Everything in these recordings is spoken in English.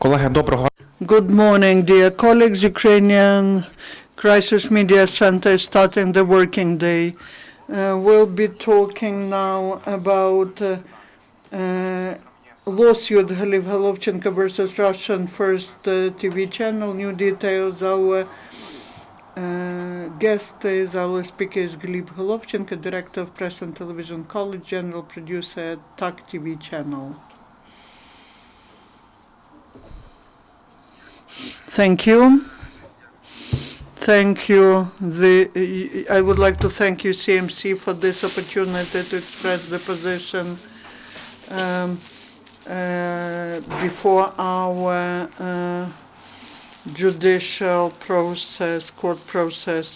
Колеги, доброго. Good morning, dear colleagues. Ukrainian Crisis Media Center is starting the working day. We'll be talking now about lawsuit Hlib Holovchenko versus Russian First TV channel. New details. Our guest is, our speaker is Hlib Holovchenko, Director of Press and Television College, General Producer at TAC TV channel. Thank you. Thank you. I would like to thank UCMC for this opportunity to express the position before our judicial process, court process.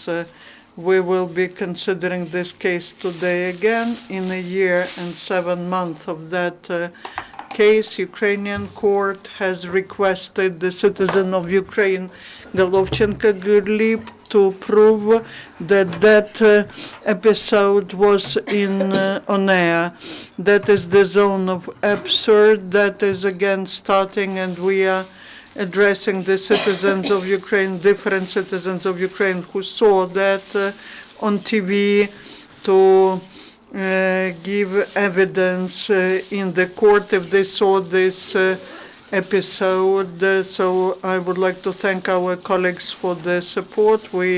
We will be considering this case today again. In a year and 7 months of that case, Ukrainian court has requested the citizen of Ukraine, Holovchenko Hlib, to prove that episode was on air. That is the zone of absurd. That is again starting, and we are addressing the citizens of Ukraine, different citizens of Ukraine who saw that on TV, to give evidence in the court if they saw this episode. So I would like to thank our colleagues for the support. We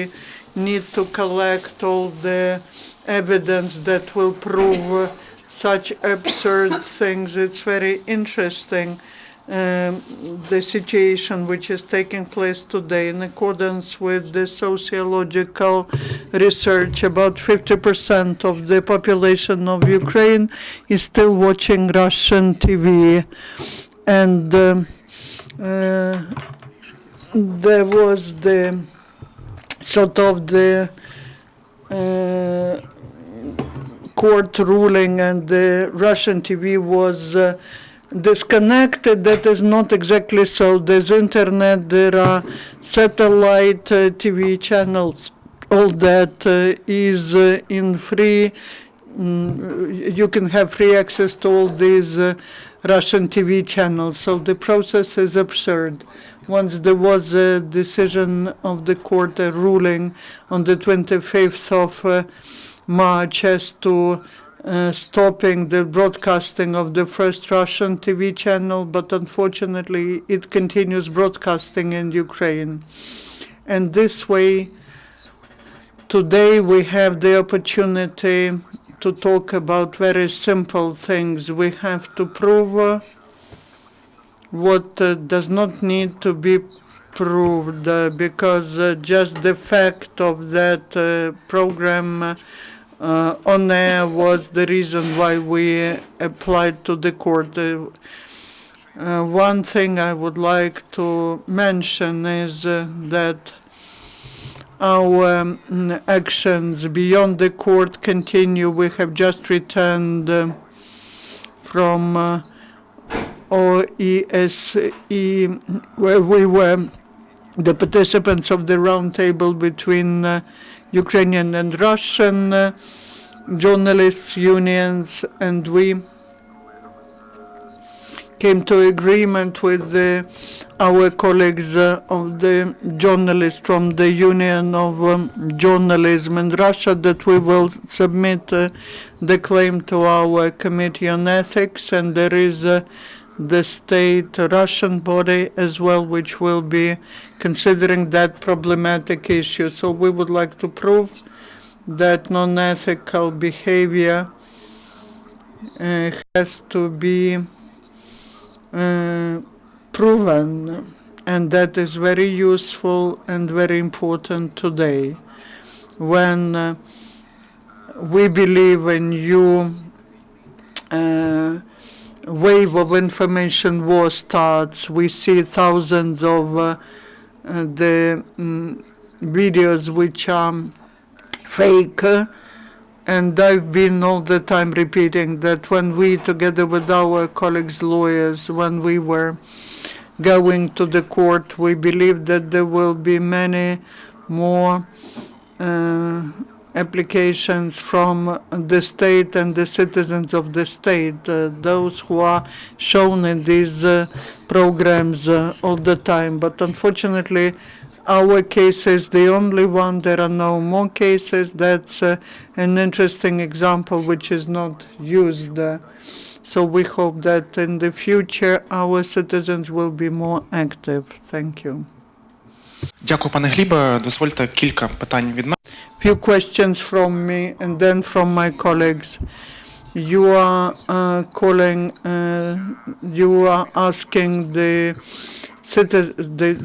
need to collect all the evidence that will prove such absurd things. It's very interesting, the situation which is taking place today. In accordance with the sociological research, about 50% of the population of Ukraine is still watching Russian TV. And there was the sort of the court ruling, and the Russian TV was disconnected. That is not exactly so. There's internet, there are satellite TV channels, all that is in free. You can have free access to all these Russian TV channels. So the process is absurd. Once there was a decision of the court, a ruling on the 25th of March as to stopping the broadcasting of the first Russian TV channel, but unfortunately it continues broadcasting in Ukraine. And this way, today we have the opportunity to talk about very simple things. We have to prove what does not need to be proved, because just the fact of that program on air was the reason why we applied to the court. One thing I would like to mention is that our actions beyond the court continue. We have just returned from OESE, where we were the participants of the roundtable between Ukrainian and Russian journalists unions, and we came to agreement with our colleagues of the journalists from the Union of Journalism in Russia that we will submit the claim to our Committee on Ethics, and there is the state Russian body as well, which will be considering that problematic issue. So we would like to prove that non-ethical behavior has to be proven, and that is very useful and very important today. When we believe a new wave of information war starts, we see thousands of the videos which are fake, and I've been all the time repeating that when we, together with our colleagues lawyers, when we were going to the court, we believed that there will be many more applications from the state and the citizens of the state, those who are shown in these programs all the time. But unfortunately, our case is the only one. There are no more cases. That's an interesting example which is not used. So we hope that in the future our citizens will be more active. Thank you. Дякую, пане Глібе. Дозвольте кілька питань від мене. Few questions from me and then from my colleagues. You are you are asking the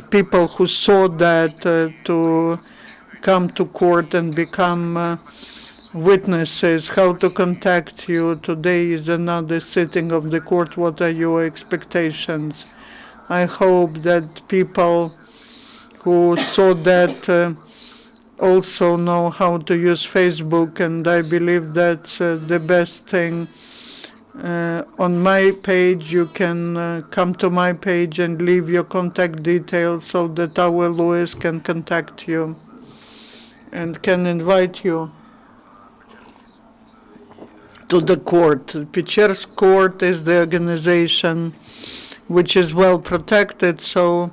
people who saw that to come to court and become witnesses, how to contact you. Today is another sitting of the court. What are your expectations? I hope that people who saw that also know how to use Facebook, and I believe that's the best thing. On my page, you can come to my page and leave your contact details so that our lawyers can contact you and can invite you to the court. Pecher's court is the organization which is well protected, so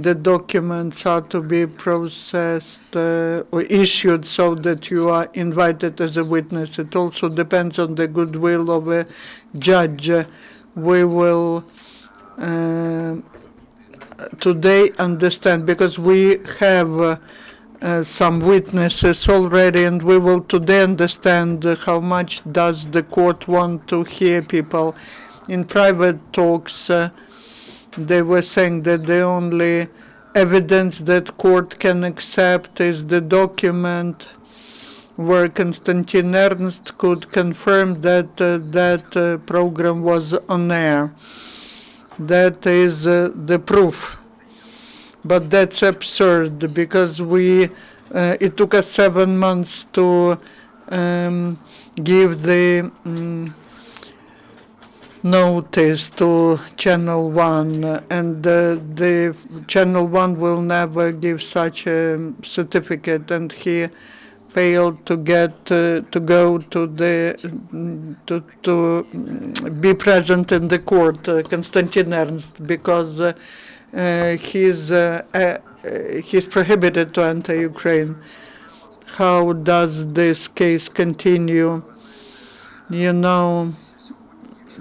the documents are to be processed or issued so that you are invited as a witness. It also depends on the goodwill of a judge. We will today understand, because we have some witnesses already, and we will today understand how much does the court want to hear people. In private talks, they were saying that the only evidence that court can accept is the document where Konstantin Ernst could confirm that that program was on air. That is the proof. But that's absurd, because it took us 7 months to give the notice to Channel 1, and the Channel 1 will never give such a certificate, and he failed to get to go to to be present in the court, Konstantin Ernst, because he's prohibited to enter Ukraine. How does this case continue? You know,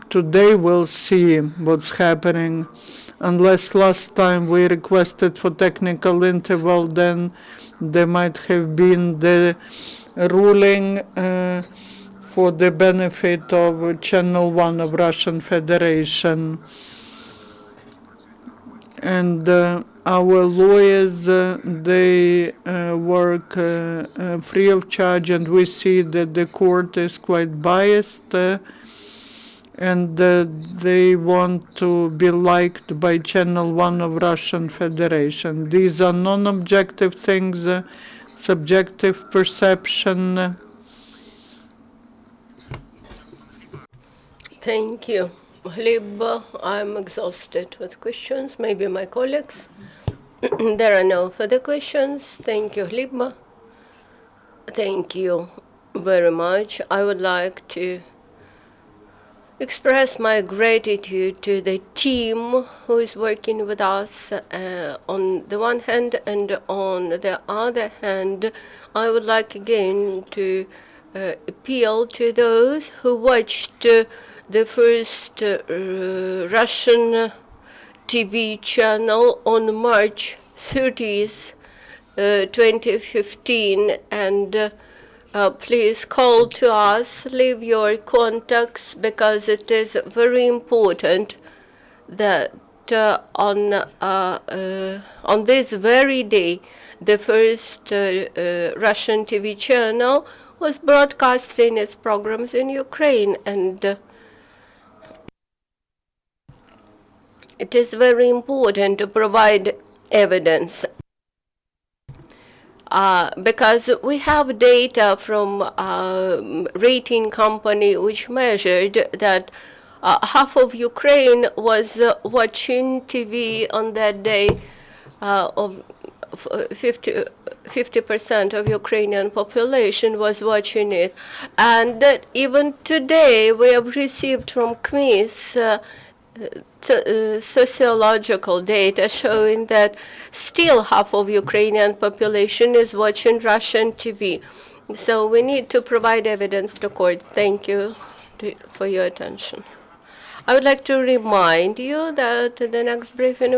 today we'll see what's happening. Unless last time we requested for technical interval, then there might have been the ruling for the benefit of Channel 1 of Russian Federation. And our lawyers, they work free of charge, and we see that the court is quite biased, and they want to be liked by Channel 1 of Russian Federation. These are non-objective things, subjective perception. Thank you. Hlib, I'm exhausted with questions. Maybe my colleagues. There are no further questions. Thank you, Hlib. Thank you very much. I would like to express my gratitude to the team who is working with us on the one hand, and on the other hand, I would like again to appeal to those who watched the first Russian TV channel on March 30th, 2015, and please call to us, leave your contacts, because it is very important that on this very day, the first Russian TV channel was broadcasting its programs in Ukraine, and it is very important to provide evidence. Because we have data from rating company which measured that half of Ukraine was watching TV on that day 50% of Ukrainian population was watching it, and that even today we have received from CMIS sociological data showing that still half of Ukrainian population is watching Russian TV. So we need to provide evidence to court. Thank you for your attention. I would like to remind you that the next briefing